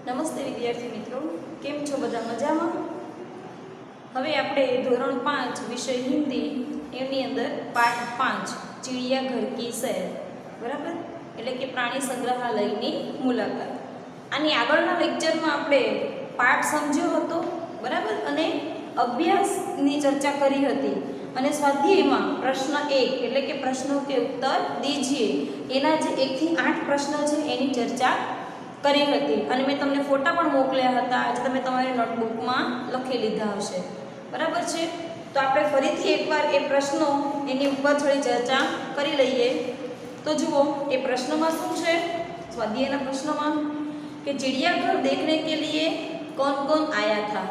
નમસ્તે વિદ્યાર્થી મિત્રો, કેમ છો બધા? મજામાં? હવે આપણે ધોરણ 5 વિષય હિન્દી એની અંદર પાઠ 5 ચિડિયાઘર કી સૈર, બરાબર, એટલે કે પ્રાણી સંગ્રહાલયની મુલાકાત. આની આગળના લેક્ચરમાં આપણે પાઠ સમજ્યો હતો, બરાબર, અને અભ્યાસની ચર્ચા કરી હતી. અને સ્વાધ્યાયમાં પ્રશ્ન 1 એટલે કે પ્રશ્નો કે ઉત્તર દીજીએ એના જે 1 થી 8 પ્રશ્નો છે એની ચર્ચા કરી હતી. અને મેં તમને ફોટા પણ મોકલ્યા હતા, આજે તમે તમારી નોટબુકમાં લખી લીધા હશે, બરાબર છે. તો આપણે ફરીથી એકવાર એ પ્રશ્નો એની ઉપર થોડી ચર્ચા કરી લઈએ. તો જુઓ એ પ્રશ્નમાં શું છે, સ્વાધ્યાયના પ્રશ્નમાં કે चिड़ियाघर देखने के लिए कौन कौन आया था.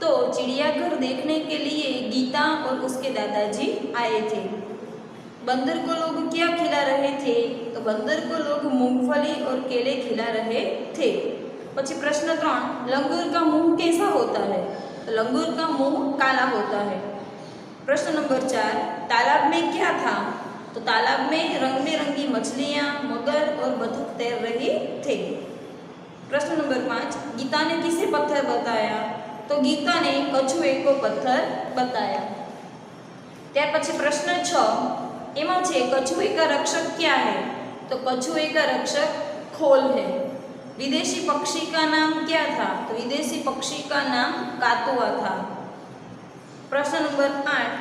तो चिड़ियाघर देखने के लिए गीता और उसके दादाजी आए थे. बंदर को लोग क्या खिला रहे थे? तो बंदर को लोग मूंगफली और केले खिला रहे थे. પછી પ્રશ્न 3, लंगूर का मुंह कैसा होता है? तो लंगूर का मुंह काला होता है. प्रश्न नंबर 4, तालाब में क्या था? तो तालाब में रंग बिरंगी मछलियाँ, मगर और बतख तैर रही थे. प्रश्न नंबर 5, गीता ने किसे पत्थर बताया? तो गीता ने कछुए को पत्थर बताया. त्यार पछी प्रश्न 6 एमा छे कछुए का रक्षक क्या है? तो कछुए का रक्षक खोल है. विदेशी पक्षी का नाम क्या था? तो विदेशी पक्षी का नाम कातुआ था. प्रश्न नंबर 8,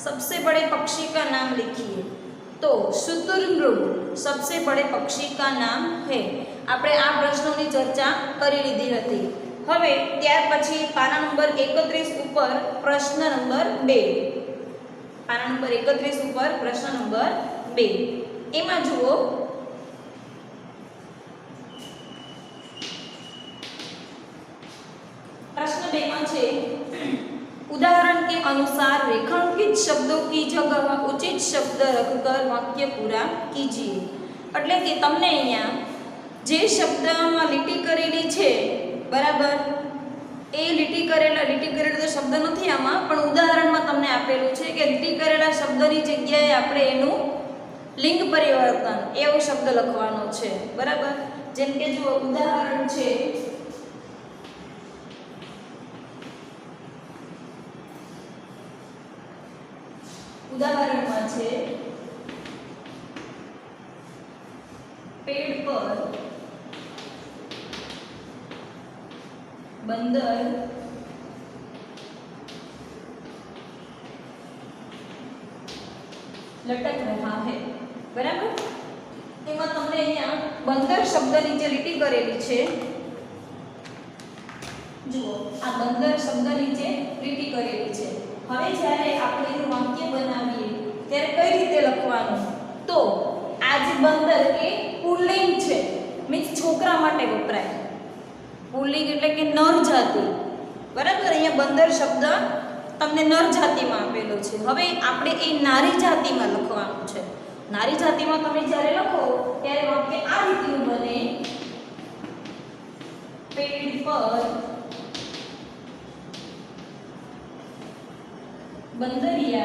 सबसे बड़े पक्षी का नाम लिखिए. तो शुतुरमुर्ग सबसे बड़े पक्षी का नाम है. આપણે આ પ્રશ્નોની ચર્ચા કરી લીધી હતી. હવે ત્યાર પછી પાના નંબર 31 ઉપર પ્રશ્ન નંબર 2, પાના નંબર 31 ઉપર પ્રશ્ન નંબર 2 એમાં જુઓ प्रश्न 2 में छे उदाहरण के अनुसार रेखांकित शब्दों की जगह उचित शब्द रखकर वाक्य पूरा कीजिए. એટલે કે તમને અહીંયા જે શબ્દમાં લીટી કરેલી છે, બરાબર, એ લીટી કરેલો તો શબ્દ નથી આમાં, પણ ઉદાહરણમાં તમને આપેલું છે કે લીટી કરેલા શબ્દની જગ્યાએ આપણે એનું લિંગ પરિવર્તન એવો શબ્દ લખવાનો છે, બરાબર. જેમ કે જો ઉદાહરણ છે, ઉદાહરણમાં છે पेड़ पर बंदर लटक रहा है, बराबर. એમાં તમને અહીંયા બંદર શબ્દની જે લીટી કરેલી છે, જુઓ આ બંદર શબ્દ નીચે લીટી કરેલી છે. હવે જ્યારે આપણે એનું વાક્ય બનાવીએ ત્યારે કઈ રીતે લખવાનું? તો આ જે બંદર એ પુલ્લિંગ છે, મીન્સ છોકરા માટે વપરાય. પુલ્લિંગ એટલે કે નર જાતિ, બરાબર. અહીંયા બંદર શબ્દ તમને નર જાતિમાં આપેલો છે. હવે આપણે એ નારી જાતિમાં લખવાનું છે. નારી જાતિમાં તમે જ્યારે લખો ત્યારે વાક્ય આ રીતનું બને, પેડ પર बंदरिया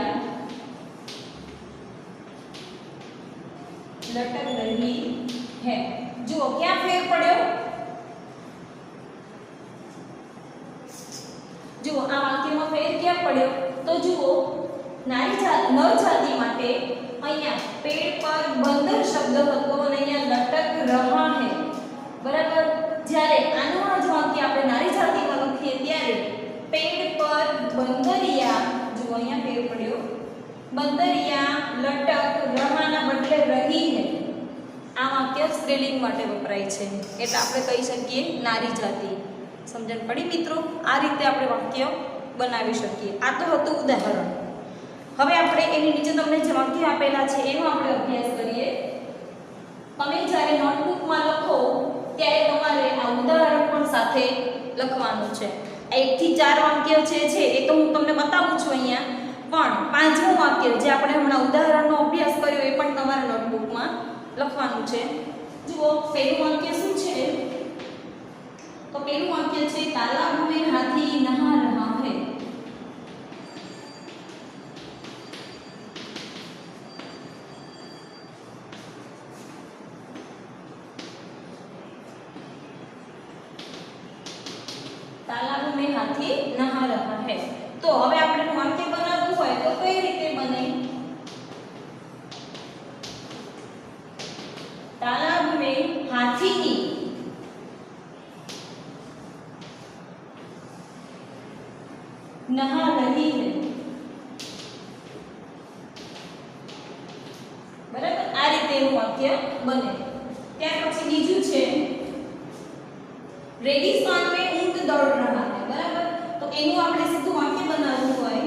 लटक रही है. जो क्या फेर पड़ो? जो आ वाक्य में फेर क्या पड़ो? तो जुओ नारी जाति नर जाति माटे अहींया पेड़ पर बंदर शब्द हतो अने अहींया लटक रहा है, बराबर. ज्यारे आनो आ ज वाक्य आपणे नारी जाति में लखीए त्यारे पेड़ पर बंदरिया, અહીંયા ફેર પડ્યો, બંદરિયા લટક રહાના બદલે રહી હે. આ વાક્ય સ્ત્રીલિંગ માટે વપરાય છે, એટલે આપણે કહી શકીએ નારી જાતિ. સમજણ પડી મિત્રો? આ રીતે આપણે વાક્ય બનાવી શકીએ. આ તો હતું ઉદાહરણ. હવે આપણે એની નીચે તમને જે વાક્ય આપેલા છે એનો આપણે અભ્યાસ કરીએ. તમે જ્યારે નોટબુકમાં લખો ત્યારે તમારે આ ઉદાહરણ પણ સાથે લખવાનું છે. 1 થી 4 વાક્ય છે એ તો હું તમને બતાવું છું અહીંયા, પણ પાંચમું વાક્ય જે આપણે હમણાં ઉદાહરણનો અભ્યાસ કર્યો એ પણ તમારા નોટબુકમાં લખવાનું છે. જુઓ પહેલું વાક્ય શું છે? તો પહેલું વાક્ય છે તાલાબ में हाथी नहा रहा है. में हाथी नहा रहा है। तो હવે આપણે વાક્ય બનાવવું હોય તો કઈ રીતે બને? तालाब में हाथी की नहा रही है। बराबर आ रीते वाक्य बने। त्यार पछी बीजू छे रेगिस्तान में ऊंट दौड़ रहा है। बराबर तो एनु આપણે સીધું વાક્ય બનાવવું હોય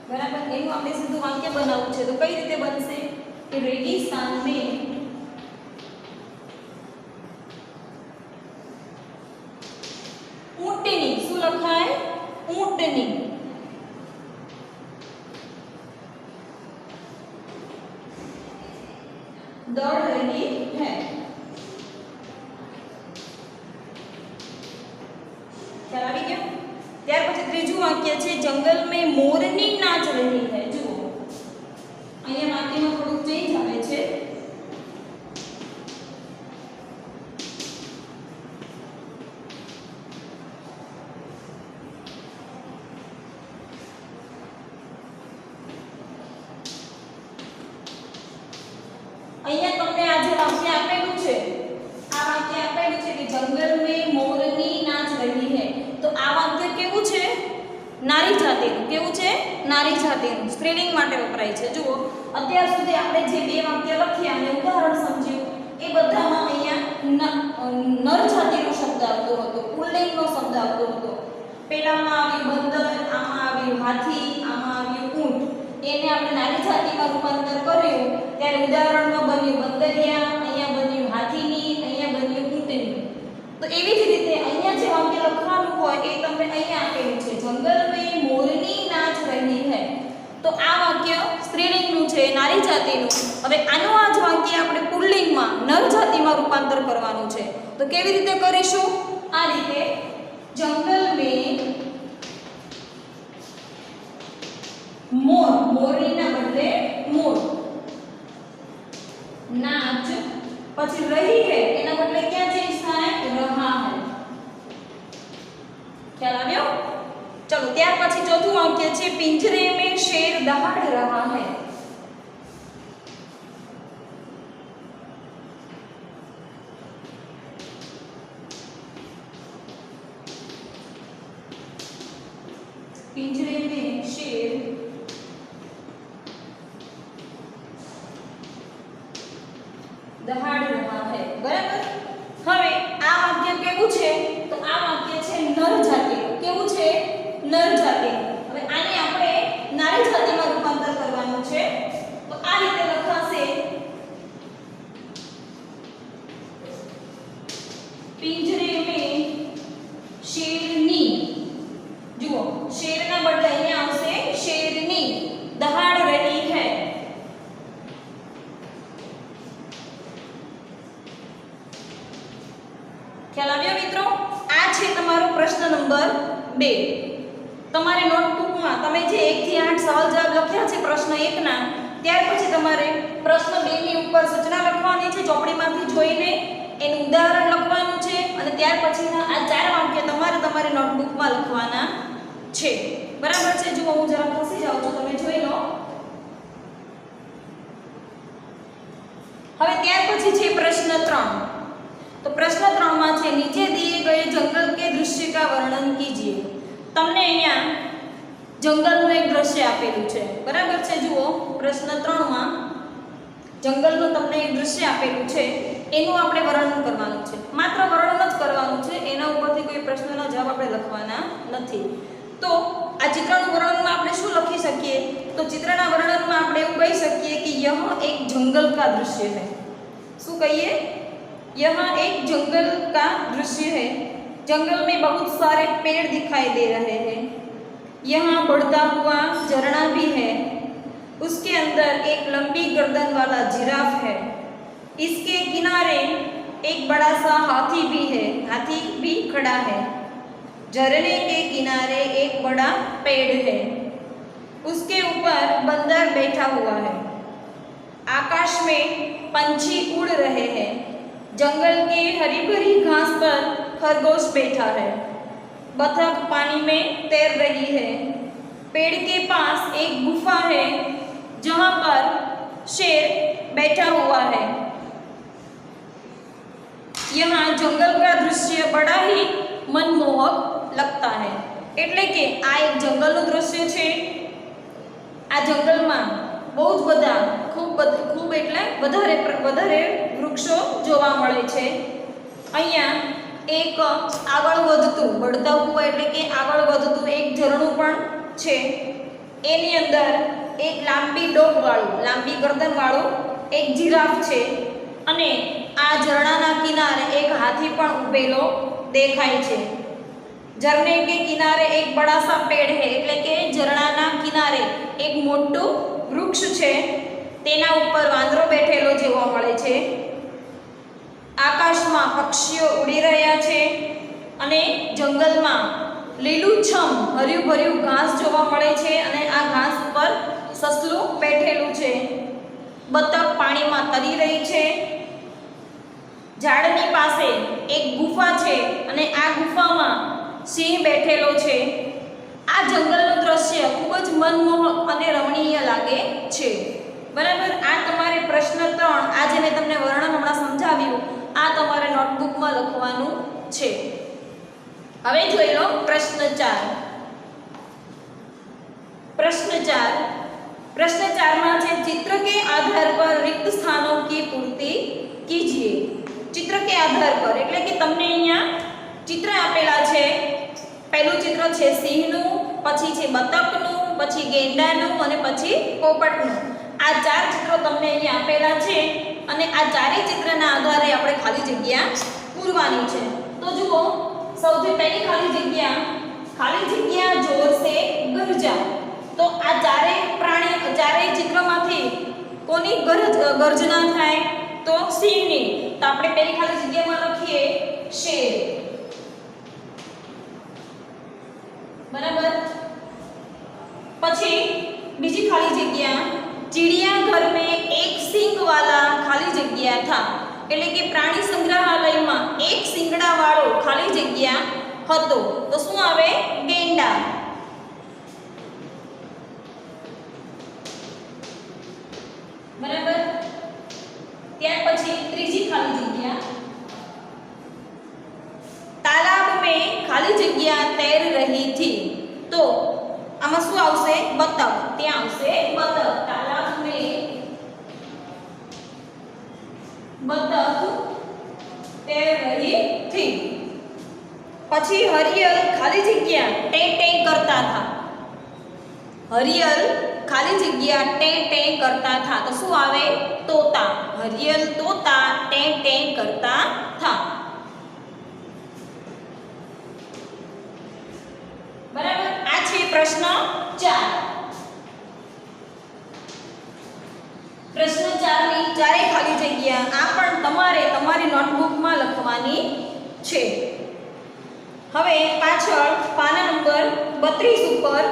बराबर एनु આપણે સીધું વાક્ય બનાવવું છે તો કઈ રીતે બનશે કે रेगिस्तान में ऊंटनी શું લખાય ऊंटनी दौड़ रही है। ખ્યાલ આવી ગયો? ત્યાર પછી ત્રીજું વાક્ય છે જંગલ में मोरनी नाच रही है। જુઓ અહીંયા વાક્યમાં થોડુંક ચેન્જ આવે છે। અહીંયા તમને આ જે વાક્ય આપેલું છે આ વાક્ય આપેલું છે કે જંગલ में मोरनी नाच रही है। તો આ વાક્ય કેવું છે નારી જાતિનું। કેવું છે નારી જાતિનું સ્ત્રીલિંગ માટે વપરાય છે। જુઓ અત્યાર સુધી આપણે જે બે વાક્ય લખ્યા અને ઉદાહરણ સમજ્યું એ બધામાં અહીંયા નર જાતિનો શબ્દ આવતો હતો પુલ્લિંગનો શબ્દ આવતો હતો। પહેલામાં આવ્યું બંદર આમાં આવ્યું હાથી આમાં આવ્યું ઊંટ એને આપણે નારી જાતિમાં રૂપાંતર કર્યું ત્યારે ઉદાહરણમાં બન્યું બંદરિયા અહીંયા બન્યું હાથીની અહીંયા બન્યું ઊંટની। તો એવી જ રીતે અહીંયા જે વાક્ય લખવાનું હોય એ તમને અહીંયા આપેલું છે જંગલ में मोरनी नाच रही है। તો આ વાક્ય સ્ત્રીલિંગનું છે નારી જાતિનું। હવે આનું આ જ વાક્ય આપણે પુલ્લિંગમાં નર જાતિમાં રૂપાંતર કરવાનું છે તો કેવી રીતે કરીશું આ રીતે જંગલ में मोर मोरनीના બદલે मोर नाच પછી रही है એના બદલે ક્યાં ચેન્જ થાય रहा है। ખ્યાલ આવ્યો? चलो ત્યાર પછી ચોથું વાક્ય છે पिंजरे में शेर दहाड़ रहा है। पिंजरे में शेर दहाड़ रहा है। बराबर હવે આ વાક્ય કેવું છે તો આ વાક્ય છે નર જાતિનું। કેવું છે નર જાતિનું। હવે આને આપણે નારી જાતિમાં રૂપાંતર કરવાનું છે તો આ રીતે લખાશે पिंजरे में शेरनी। જુઓ શેરના બદલે અહીંયા આવશે शेरनी दहाड़ रही है। ખ્યાલ આવ્યો મિત્રો? આ છે તમારો પ્રશ્ન નંબર 2। તમારે નોટબુકમાં તમે જે 1 થી 8 સવાલ જવાબ લખ્યા છે પ્રશ્ન 1 ના ત્યાર પછી તમારે પ્રશ્ન 2 ની ઉપર સૂચના લખવાની છે ચોપડીમાંથી જોઈને એનું ઉદાહરણ લખવાનું છે અને ત્યાર પછીના આ 4 વાક્ય તમારે તમારી નોટબુકમાં લખવાના છે। બરાબર છે? જુઓ હું જરા ખસી જાઉં છું તમે જોઈ લો। હવે ત્યાર પછી છે પ્રશ્ન 3। तो प्रश्न 3 में છે नीचे दिए गए जंगल के दृश्य का वर्णन कीजिए। તમને અહીંયા જંગલનું એક દૃશ્ય આપેલું છે। બરાબર છે? જુઓ પ્રશ્ન 3 માં જંગલનું તમને એક દૃશ્ય આપેલું છે એનું આપણે વર્ણન કરવાનું છે। માત્ર વર્ણન જ કરવાનું છે એના ઉપરથી કોઈ પ્રશ્નના જવાબ આપણે લખવાના નથી। તો આ ચિત્રનું વર્ણનમાં આપણે શું લખી શકીએ તો ચિત્રના વર્ણનમાં આપણે એવું કહી શકીએ કે यह एक जंगल का दृश्य है। શું કહીએ? यह एक जंगल का दृश्य है। जंगल में बहुत सारे पेड़ दिखाई दे रहे हैं। यहाँ बढ़ता हुआ झरना भी है। उसके अंदर एक लंबी गर्दन वाला जिराफ है। इसके किनारे एक बड़ा सा हाथी भी है। हाथी भी खड़ा है। झरने के किनारे एक बड़ा पेड़ है, उसके ऊपर बंदर बैठा हुआ है। आकाश में पंछी उड़ रहे हैं, जंगल के हरी भरी घास पर खरगोश बैठा है, बतख पानी में तैर रही है। पेड़ के पास एक गुफा है जहाँ पर शेर बैठा हुआ है। यहाँ जंगल का दृश्य बड़ा ही मनमोहक लगता है। એટલે કે આ એક જંગલનું દૃશ્ય છે। આ જંગલમાં બહુ જ બધા ખૂબ એટલે વધારે વૃક્ષો જોવા મળે છે। અહીંયા એક આગળ વધતું બળતા કૂવા એટલે કે આગળ વધતું એક ઝરણું પણ છે। એની અંદર એક લાંબી ડોકવાળું લાંબી ગરદનવાળું એક જીરાફ છે અને આ ઝરણાના કિનારે એક હાથી પણ ઊભેલો દેખાય છે। झरने के किनारे एक बड़ा सा पेड़ है એટલે કે ઝરણાના કિનારે એક મોટું વૃક્ષ છે, તેના ઉપર વાંદરો બેઠેલો જોવા મળે છે। આકાશમાં પક્ષીઓ ઉડી રહ્યા છે અને જંગલમાં લીલુંછમ હર્યું ભર્યું ઘાસ જોવા મળે છે અને આ ઘાસ પર સસલું બેઠેલું છે। બતક પાણીમાં તરી રહી છે। ઝાડની પાસે એક ગુફા છે અને આ ગુફામાં સિંહ બેઠેલો છે। આ જંગલનું દ્રશ્ય ખૂબ જ મનમોહક અને રમણીય લાગે છે। બરાબર। આ તમારે પ્રશ્ન 3 આજે મેં તમને વર્ણન હમણાં સમજાવ્યું, આ તમારે નોટબુકમાં લખવાનું છે। હવે જોઈ લો પ્રશ્ન 4। प्रश्न 4 में है चित्र के आधार पर रिक्त स्थानों की पूर्ति कीजिए। चित्र के आधार पर એટલે કે તમને અહીંયા चित्र आपेला છે। પહેલું ચિત્ર છે સિંહનું, પછી છે બતકનું, પછી ગેંડાનું અને પછી પોપટનું। આ ચાર ચિત્રો તમને અહીંયા આપેલા છે અને આ ચારેય ચિત્રના આધારે આપણે ખાલી જગ્યા પૂરવાની છે। તો જુઓ, સૌથી પહેલી ખાલી જગ્યા જોર से ગરજા। તો આ ચારેય ચિત્રમાંથી કોની ગર્जना થાય? તો સિંહની। તો આપણે પહેલી ખાલી જગ્યામાં લખીએ शेर। बराबर। પછી બીજી ખાલી જગ્યા चिड़ियाघर में एक सींग वाला खाली जग्या था એટલે કે પ્રાણી સંગ્રહાલયમાં એક સિંગડા વાળો ખાલી જગ્યા હતો। તો શું આવે? ગેંડા। બરાબર। ત્યાર પછી ત્રીજી ખાલી જગ્યા तालाब में खाली जग्या तैर रही थी। तो आमा શું આવશે? બતક। ત્યાં આવશે બતક। तालाब में बतक तैर रही थी। પછી હરિયલ ખાલી જગ્યા टे टे करता था। હરિયલ ખાલી જગ્યા टे टे करता था। તો શું આવે? તોતા। હરિયલ તોતા टे टे करता था। बराबर। आ छे प्रश्न 4। प्रश्न 4 ની ચારે ખાલી જગ્યા આ પણ તમારે તમારી નોટબુકમાં લખવાની છે। હવે પાછળ પાના નંબર 32 ઉપર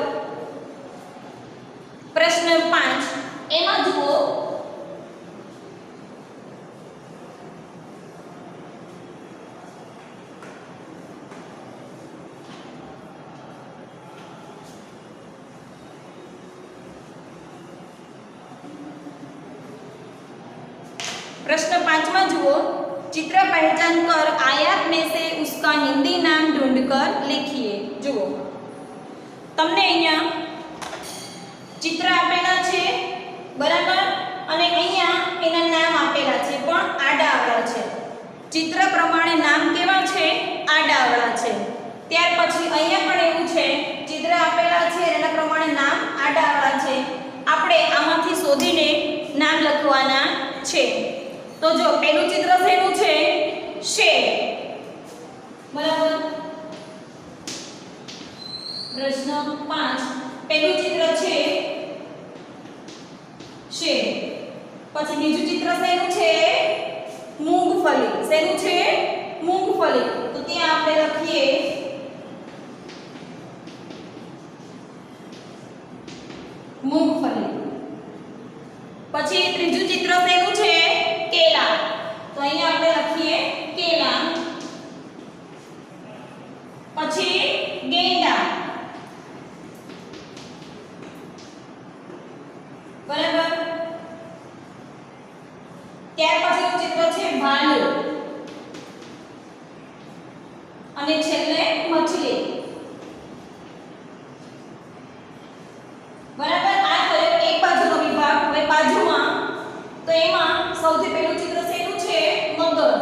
પ્રશ્ન 5 એમાં જુઓ प्रश्न 5 में जुओ चित्र पहचान कर आयात में से उसका हिंदी नाम ढूंढकर लिखिए। जुओ तमने अहींया चित्र आपेला छे, बराबर, अने अहींया एना नाम आपेला छे पण आडाअवळा छे। चित्र प्रमाणे नाम केवा छे? आडाअवळा छे। त्यार पछी अहींया पण एवुं छे, चित्र आपेला छे एना प्रमाणे नाम आडाअवळा छे। आपणे आमांथी शोधीने नाम लखवाना छे। तो जो पहलू चित्र શેનું છે? शेर। बराबर। प्रश्न 5 पहलू चित्र છે शेर। પછી બીજું ચિત્ર શેનું છે? મૂંગફલી। શેનું છે? મૂંગફલી। તો ત્યાં આપણે લખીએ પછી ત્રીજું ચિત્ર શેનું છે? કેલા. તો અહીંયા આપણે લખીએ કેલા. પછી ગેંડા. બરાબર. ત્યાર પછીનું ચિત્ર છે ભાલુ. અને છેલ્લે મછલી. બરાબર. આ થયો એક બાજુનો વિભાગ. હવે બાજુમાં તો એમાં સૌથી પહેલું ચિત્ર શેનું છે? મગર.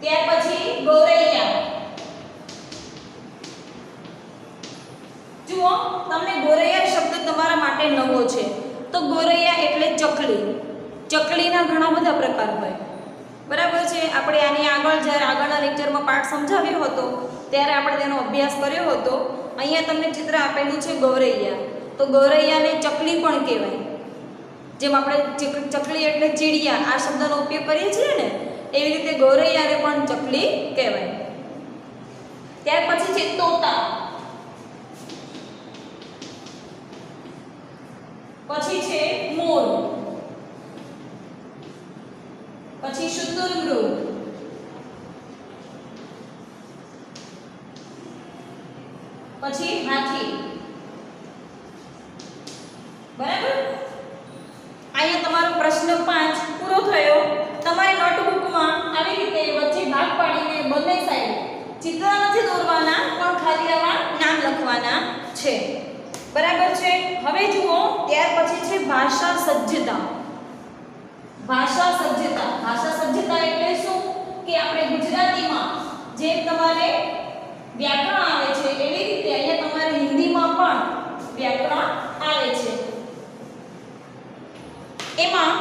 ત્યાર પછી ગોરૈયા. જુઓ, તમને ગોરૈયા શબ્દ તમારા માટે નવો છે. તો ગોરૈયા એટલે ચકલી. ચકલીના ઘણા બધા પ્રકાર હોય. બરાબર છે. આપણે આની આગળ જ્યારે આગળના લેક્ચરમાં પાઠ સમજાવ્યો હતો ત્યારે આપણે તેનો અભ્યાસ કર્યો હતો. અહીંયા તમને ચિત્ર આપેલું છે ગોરૈયા. તો ગોરૈયાને ચકલી પણ કહેવાય. જેમ આપણે ચકલી એટલે ચીડિયા આ શબ્દનો ઉપયોગ કરીએ છીએ ને, એવી રીતે ગોરૈયાને પણ ચકલી કહેવાય. ત્યાર પછી છે તોતા. પછી છે મોર. પછી શુતુરમૃગ. પછી હાથી. બરાબર. અહીંયા તમારો પ્રશ્ન 5 પૂરો થયો. તમારી નોટબુકમાં આવી રીતે વચ્ચે ભાગ પાડીને બંને સાઈડ ચિત્ર નથી દોરવાના, પણ ખાલી આવા નામ લખવાના છે. બરાબર છે. હવે જુઓ, ત્યાર પછી છે ભાષા સજ્જતા. ભાષા સજ્જતા. ભાષા સજ્જતા એટલે શું? કે આપણે ગુજરાતીમાં જેમ તમારે વ્યાકરણ આવે છે એવી રીતે અહીંયા તમારે હિન્દીમાં પણ વ્યાકરણ આવે છે. એમાં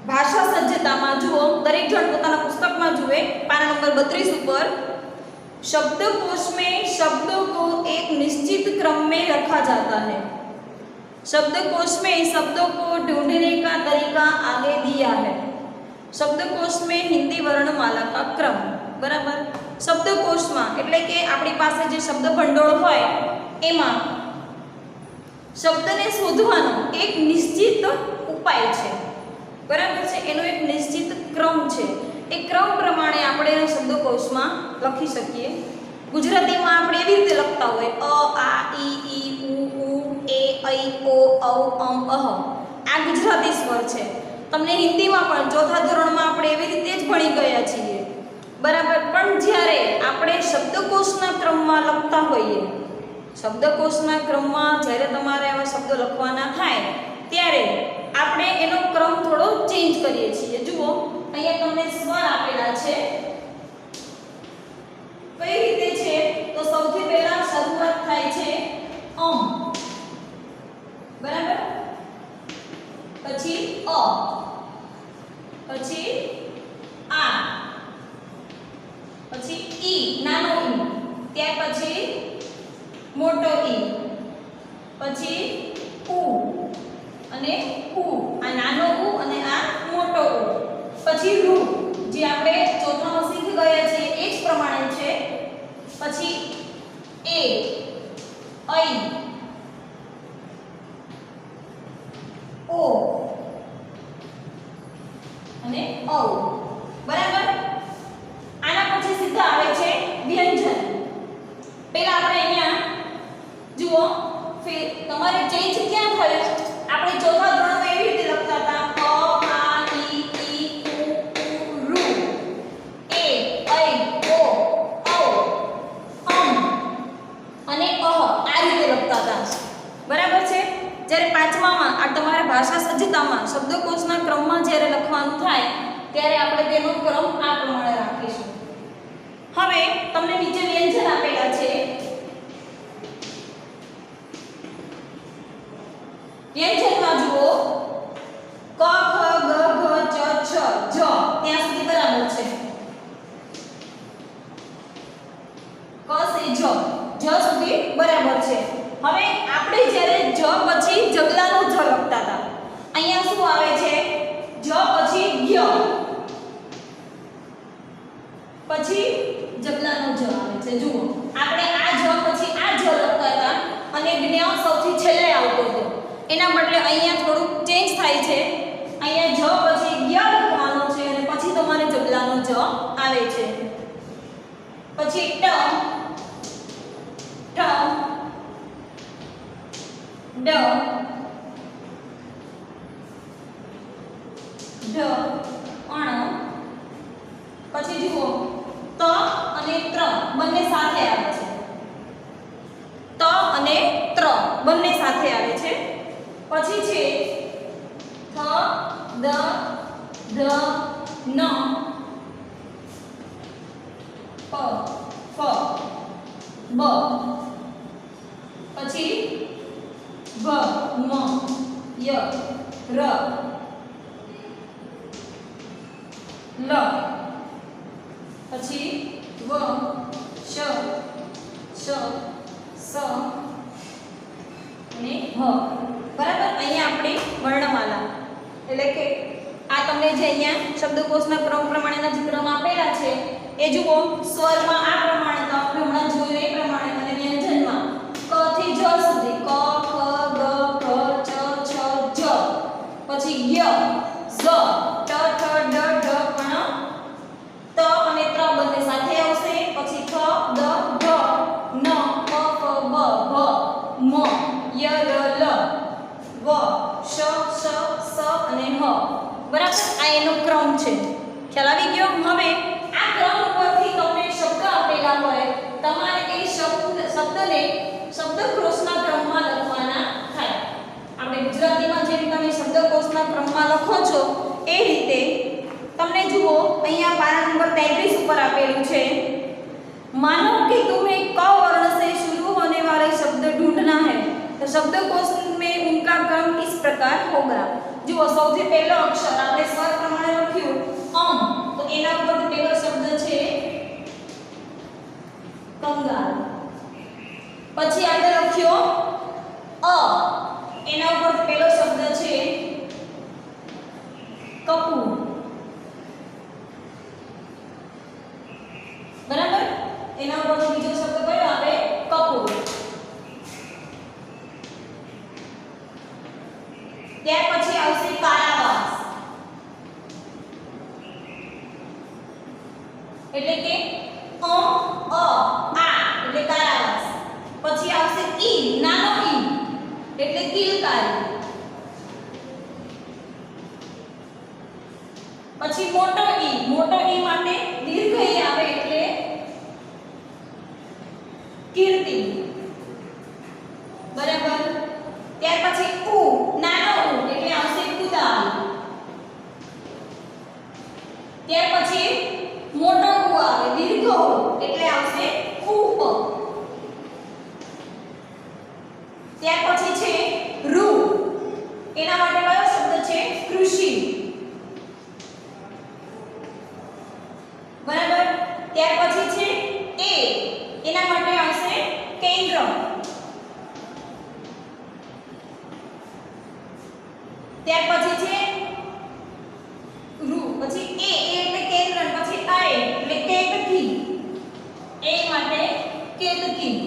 ભાષા સજ્જતામાં જુઓ, દરેક જણ પોતાના પુસ્તકમાં જુએ પાના નંબર 32 ઉપર, शब्दकोश में शब्दों को एक निश्चित क्रम में रखा जाता है. शब्दकोश में शब्दों को ढूंढने का तरीका आगे दिया है. शब्दकोश में हिंदी वर्णमाला का क्रम. बराबर. शब्दकोशમાં એટલે કે આપણી પાસે જે શબ્દ ભંડોળ હોય એમાં શબ્દને શોધવાનો એક નિશ્ચિત ઉપાય છે. બરાબર છે. એનો એક નિશ્ચિત ક્રમ છે. એ ક્રમ પ્રમાણે આપણે એના શબ્દકોશમાં લખી શકીએ. ગુજરાતીમાં આપણે એવી રીતે લખતા હોય અ આ ઈ ઉ એ ઐ ઓ ઔ અમ અહ. આ ગુજરાતી સ્વર છે. તમને હિન્દીમાં પણ ચોથા ધોરણમાં આપણે એવી રીતે જ ભણી ગયા છીએ. બરાબર. પણ જ્યારે આપણે શબ્દકોશના ક્રમમાં લખતા હોઈએ, શબ્દકોશના ક્રમમાં જ્યારે તમારે આવા શબ્દો લખવાના થાય ત્યારે આપણે એનો ક્રમ થોડો ચેન્જ કરીએ છીએ. જુઓ, અહીંયા તમને સ્વર આપેલા છે. કઈ રીતે છે? તો સૌથી પહેલા શરૂઆત થાય છે અમ. બરાબર. પછી અ. પછી આ. પછી ઈ, નાનો ઈ. ત્યાર પછી મોટો ઈ. પછી ઉ અને ઉ. આ નાનો ઉ અને આ મોટો ઉ. પછી રૂ, જે આપણે ચોથામાં શીખી ગયા છીએ એ જ પ્રમાણે છે. પછી એ, ઐ, ઓ અને ઔ. બરાબર. આના પછી સીધા આવે છે વ્યંજન. પહેલા આપણે અહીંયા જુઓ, તમારે ચેન્જ ક્યાં થયું? આપણે ચોથા ધોરણમાં એવી રીતે લખતા હતા બરાબર છે. જ્યારે પાંચમામાં આ તમારા ભાષા સજ્જતામાં શબ્દકોશના ક્રમમાં જ્યારે લખવાનું થાય ત્યારે આપણે તેનો ક્રમ આ પ્રમાણે રાખીશું. હવે તમને નીચે વ્યંજન આપેલા છે. વ્યંજનમાં જુઓ ક ખ ગ ઘ ચ છ જ ત્યાં સુધી બરાબર છે. ક સે જ સુધી બરાબર છે. હવે આપણે જ્યારે જ પછી જગલાનો જ લખતા હતા, અહીંયા શું આવે છે? જ પછી ય, પછી જગલાનો જ આવે છે. જુઓ, આપણે આ જ પછી આ જ લખતા હતા અને જ્ઞ સૌથી છેલ્લે આવતો હતો. એના બદલે અહીંયા થોડુંક ચેન્જ થાય છે. અહીંયા જ પછી ય લખવાનો છે અને પછી તમારે જબલાનો જ આવે છે. પછી ટ ઠ ડ ઢ અણ. પછી જુઓ ત અને ત્ર બંને સાથે આવે છે. ત અને ત્ર બંને સાથે આવે છે. પછી છે થ દ ધ ન પ ફ બ. પછી ભ મ ય ર લ. પછી વ શ શ સ અને હ. બરાબર. અહીંયા આપણે વર્ણમાલા એટલે કે આ તમને જે અહીંયા શબ્દકોશના ક્રમ પ્રમાણેના જે ક્રમ આપેલા છે એ જુઓ. સ્વરમાં આ પ્રમાણે તો આપણે હમણાં જોયું એ પ્રમાણે અને વ્યંજનમાં ક થી જ સુધી ક ખ ગ ઘ ચ છ જ. પછી ય ઝ ટ ઠ ડ ઢ અણ ત અને ત્ર બંને સાથે આવશે. પછી થ દ ઢ ન પ ફ બ ભ મ ય ર લ વ શ શ સ અને હ. બરાબર. આ એનો ક્રમ છે. ખ્યાલ આવી ગયો. હવે આ ક્રમ ઉપરથી તમને શબ્દ આપેલા હોય તમારે એ શબ્દને શબ્દકોશના ક્રમમાં લખવાના થાય. આપણે ગુજરાતીમાં જેમ તમે શબ્દકોશના ક્રમમાં લખો છો એ રીતે તમને જુઓ અહીંયા પાના નંબર 33 ઉપર આપેલું છે. मानो कि तुम्हें क वर्ण से शुरू होने वाले शब्द ढूंढना है तो शब्दकोश में उनका क्रम इस प्रकार होगा. जो સૌથી પહેલો અક્ષર આપણે સ્વર પ્રમાણે લખ્યું અમ તો એના ઉપર પહેલો શબ્દ છે કંગાલ. પછી આપણે લખ્યો અ એના ઉપર પહેલો શબ્દ છે કપૂર. બરાબર. એના ઉપર બીજો શબ્દ કયો આવે કપૂર. ત્યાર પછી આવશે કારાવાસ એટલે કે અ આ એટલે કારાવાસ. પછી આવશે ઈ નાનો ઈ એટલે કિલકારી. પછી મોટો ઈ માટે દીર્ઘ ઈ આવે એટલે કીર્તિ. બરાબર. ત્યાર પછી ઉ નાનો ઉ એટલે આવશે કુદાલ. ત્યાર પછી મોટો ઉ આવે દીર્ઘ ઉ એટલે આવશે કૂપ. ત્યાર પછી છે રૂ એના માટે કયો શબ્દ છે કૃષિ. બરાબર. ત્યાર પછી છે એ એના માટે આવશે કેન્દ્ર. ત્યાર પછી છે રૂ પછી એ એટલે કેન્દ્ર. પછી આ એટલે કેતકી એ માટે કેતકી.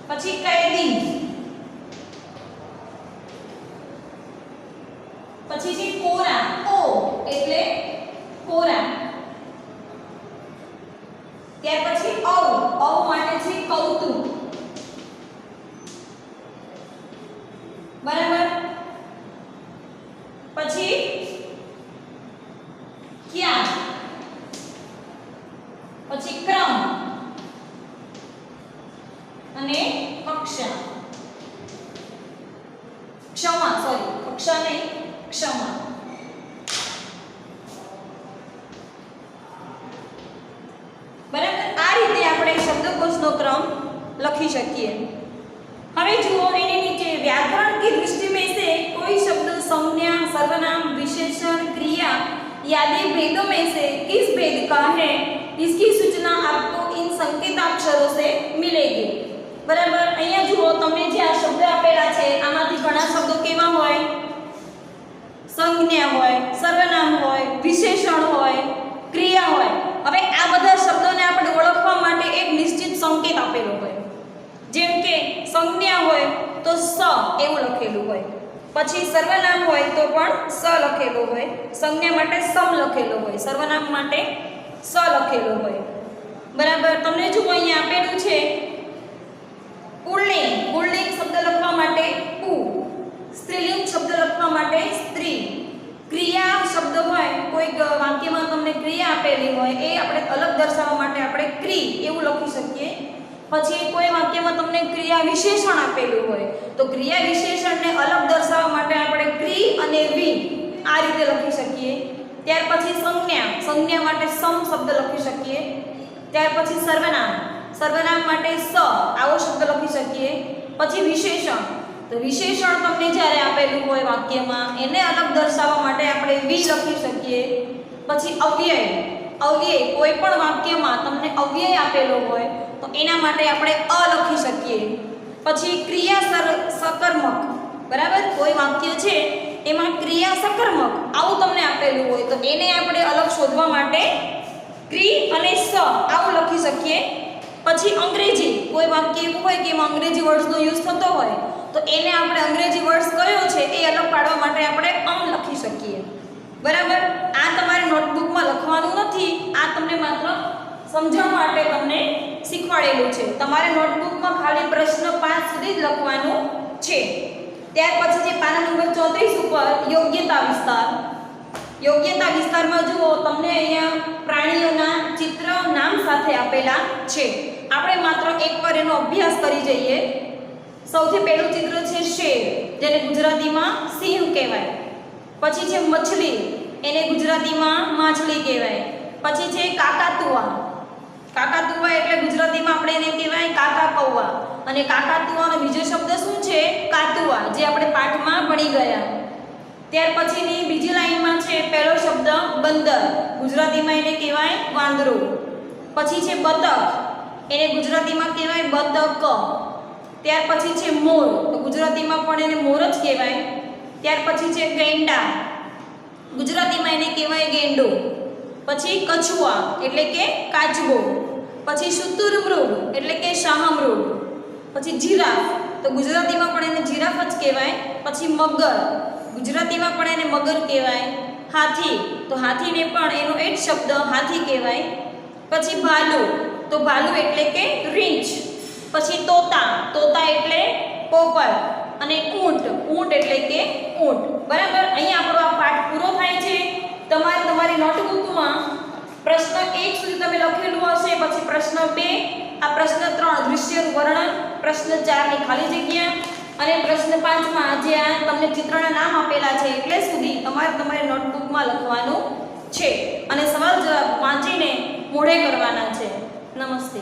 પછી કૈદી. પછી છે કોરા ઓ એટલે કોરા. ત્યાર પછી ઔ માટે છે કૌતુક. બરાબર. પછી ક્યાં. પછી ક્રમ અને કક્ષા. ક્ષમા સોરી કક્ષા નહીં ક્ષમા. બરાબર. આ રીતે આપણે શબ્દકોશનો ક્રમ લખી શકીએ. હવે જુઓ એની નીચે व्याकरण की दृष्टि में से कोई शब्द संज्ञा सर्वनाम विशेषण क्रिया आदि भेदों में से किस भेद का है इसकी सूचना आपको इन संकेताक्षरों से मिलेगी. बराबर. અહીંયા જુઓ તમને જે આ શબ્દ આપેલા છે આમાંથી ઘણા શબ્દો કેવા હોય સંજ્ઞા હોય સર્વનામ હોય વિશેષણ હોય ક્રિયા હોય. હવે આ બધા શબ્દોને આપણે ઓળખવા માટે એક નિશ્ચિત સંકેત આપેલો હોય. જેમ કે સંજ્ઞા હોય તો સ એવું લખેલું હોય. પછી સર્વનામ હોય તો પણ સ લખેલો હોય, સંજ્ઞા માટે સમ લખેલો હોય, સર્વનામ માટે સ લખેલો હોય. બરાબર. તમને જો અહીંયા આપેલું છે પુલ્લિંગ, પુલ્લિંગ શબ્દ લખવા માટે પુ, સ્ત્રીલિંગ શબ્દ લખવા માટે સ્ત્રી. ક્રિયા શબ્દ હોય, કોઈક વાક્યમાં તમને ક્રિયા આપેલી હોય એ આપણે અલગ દર્શાવવા માટે આપણે ક્રી એવું લખી શકીએ. પછી કોઈ વાક્યમાં તમને ક્રિયા વિશેષણ આપેલું હોય તો ક્રિયા વિશેષણને અલગ દર્શાવવા માટે આપણે ક્રી અને વી આ રીતે લખી શકીએ. ત્યાર પછી સંજ્ઞા, સંજ્ઞા માટે સમ શબ્દ લખી શકીએ. ત્યાર પછી સર્વનામ, સર્વનામ માટે સ આવો શબ્દ લખી શકીએ. પછી વિશેષણ, તો વિશેષણ તમને જ્યારે આપેલું હોય વાક્યમાં એને અલગ દર્શાવવા માટે આપણે વી લખી શકીએ. પછી અવ્યય, અવ્યય કોઈ પણ વાક્યમાં તમને અવ્યય આપેલો હોય તો એના માટે આપણે અ લખી શકીએ. પછી ક્રિયા સકર્મક, બરાબર, કોઈ વાક્ય છે એમાં ક્રિયા સકર્મક આવું તમને આપેલું હોય તો એને આપણે અલગ શોધવા માટે ક્રી અને સ આવું લખી શકીએ. પછી અંગ્રેજી, કોઈ વાક્ય એવું હોય કે એમાં અંગ્રેજી વર્ડ્સનો યુઝ થતો હોય તો એને આપણે અંગ્રેજી વર્ડ્સ કયો છે એ અલગ પાડવા માટે આપણે લખી શકીએ. બરાબર. આ તમારે નોટબુકમાં લખવાનું નથી, આ તમને માત્ર સમજણ માટે તમને શીખવાડેલું છે. તમારે નોટબુકમાં ખાલી પ્રશ્ન 5 સુધી જ લખવાનું છે. ત્યાર પછી જે પાના નંબર 34 ઉપર યોગ્યતા વિસ્તાર, યોગ્યતા વિસ્તારમાં જુઓ તમને અહીંયા પ્રાણીઓના ચિત્ર નામ સાથે આપેલા છે. આપણે માત્ર એકવાર એનો અભ્યાસ કરી જઈએ. સૌથી પહેલું ચિત્ર છે શેર, જેને ગુજરાતીમાં સિંહ કહેવાય. પછી છે મછલી, એને ગુજરાતીમાં માછલી કહેવાય. પછી છે કાકાતુઆ, કાકાતુઆ એટલે ગુજરાતીમાં આપણે એને કહેવાય કાકા કૌવા. અને કાકાતુઆનો બીજો શબ્દ શું છે? કાતુઆ, જે આપણે પાઠમાં ભણી ગયા. ત્યાર પછીની બીજી લાઈનમાં છે પહેલો શબ્દ બંદર, ગુજરાતીમાં એને કહેવાય વાંદરું. પછી છે બતક, એને ગુજરાતીમાં કહેવાય બતક. ત્યાર પછી છે મોર, તો ગુજરાતીમાં પણ એને મોર જ કહેવાય. ત્યાર પછી છે ગેંડા, ગુજરાતીમાં એને કહેવાય ગેંડો. પછી કછુઆ એટલે કે કાચબો. પછી શુતુરમૃગ એટલે કે શાહમૃગ. પછી જીરાફ, તો ગુજરાતીમાં પણ એને જીરાફ જ કહેવાય. પછી મગર, ગુજરાતીમાં પણ એને મગર કહેવાય. હાથી, તો હાથીને પણ એનો એક શબ્દ હાથી કહેવાય. પછી ભાલુ, તો ભાલુ એટલે કે રીંછ. પછી તોતા, તોતા એટલે પોપટ. અને ઊંટ, ઊંટ એટલે કે ઊંટ. બરાબર. અહીંયા આપણો આ પાઠ પૂરો થાય છે. તમારે તમારી નોટબુકમાં પ્રશ્ન 1 સુધી તમે લખેલું હશે. પછી પ્રશ્ન 2, આ પ્રશ્ન 3 દૃશ્યનું વર્ણન, પ્રશ્ન 4 ની ખાલી જગ્યા અને પ્રશ્ન 5 માં જે આ તમને ચિત્રના નામ આપેલા છે એટલે સુધી તમારે તમારી નોટબુકમાં લખવાનું છે. અને સવાલ જવાબ વાંચીને મોઢે કરવાના છે. નમસ્તે.